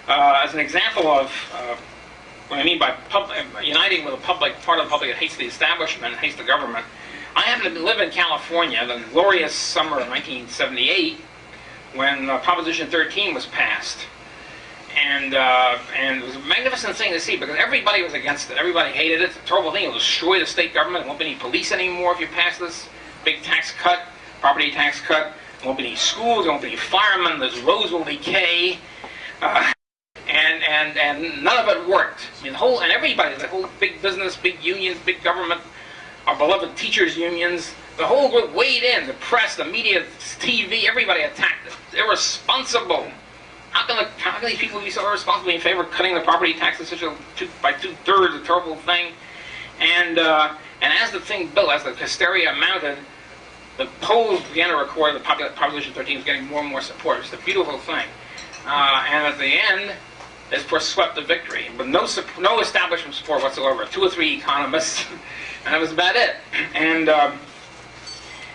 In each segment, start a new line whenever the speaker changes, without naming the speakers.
as an example of what I mean by uniting with a part of the public that hates the establishment, hates the government. I happen to live in California, the glorious summer of 1978, when Proposition 13 was passed. And it was a magnificent thing to see because everybody was against it. Everybody hated it. It's a terrible thing. It will destroy the state government. There won't be any police anymore if you pass this big tax cut, property tax cut. There won't be any schools. There won't be any firemen. The roads will decay. And none of it worked. I mean, everybody, the whole big business, big unions, big government, our beloved teachers' unions, the whole group weighed in. The press, the media, TV, everybody attacked it. Irresponsible. How can these people be so irresponsible in favor of cutting the property taxes by 2/3, a terrible thing? And as the thing built, as the hysteria mounted, the polls began to record that Proposition 13 was getting more and more support. It's a beautiful thing. And at the end, it swept the victory, but no establishment support whatsoever. 2 or 3 economists, and that was about it. And as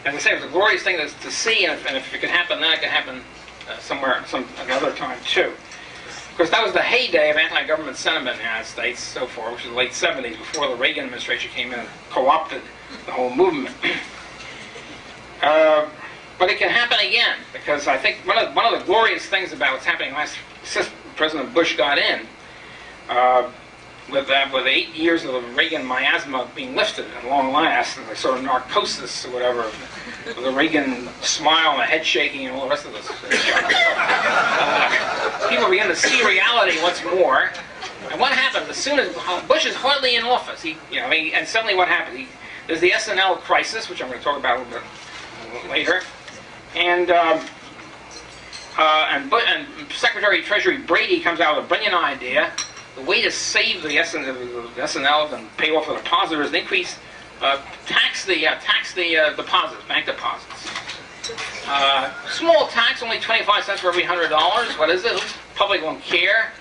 I say, it was a glorious thing to see, and if it could happen then, it could happen another time too. Of course, that was the heyday of anti-government sentiment in the United States, so far, which was the late 70s, before the Reagan administration came in and co-opted the whole movement. But it can happen again, because I think one of the glorious things about what's happening since President Bush got in, with 8 years of the Reagan miasma being lifted at long last, and the sort of narcosis or whatever, with the Reagan smile and the head shaking and all the rest of this. People begin to see reality once more. And what happened? As soon as Bush is hardly in office, and suddenly what happened? There's the SNL crisis, which I'm going to talk about a little bit later, and Secretary of Treasury Brady comes out with a brilliant idea. The way to save the SNL and pay off the depositors and increase, tax the deposits, bank deposits. Small tax, only 25 cents for every $100. What is it? The public won't care.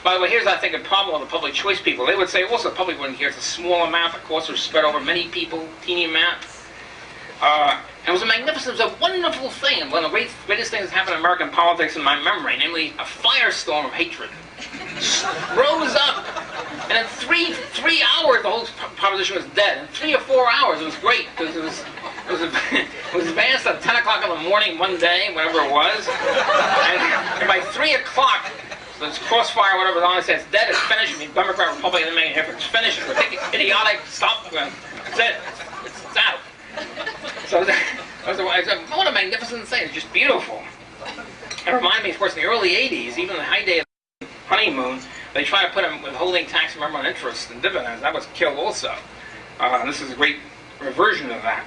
By the way, here's, I think, a problem with the public choice people. They would say, also, the public wouldn't care. It's a small amount. The costs are spread over many people, teeny amount. And it was a magnificent, it was a wonderful thing. One of the greatest things that's happened in American politics in my memory, namely a firestorm of hatred, rose up. And in three hours, the whole proposition was dead. In 3 or 4 hours, it was great, because it was advanced at 10 o'clock in the morning one day, whatever it was. And by 3 o'clock, this crossfire, whatever was on, it says, it's dead, it's finished. I mean, Democrat, Republican, didn't make any difference. It's finished, it's idiotic, stop, that's it, it's out. So what a magnificent thing, it's just beautiful. It reminded me, of course, in the early 80s, even the high day of the honeymoon, they tried to put them withholding tax, remember, on interest and dividends. That was killed also. This is a great reversion of that.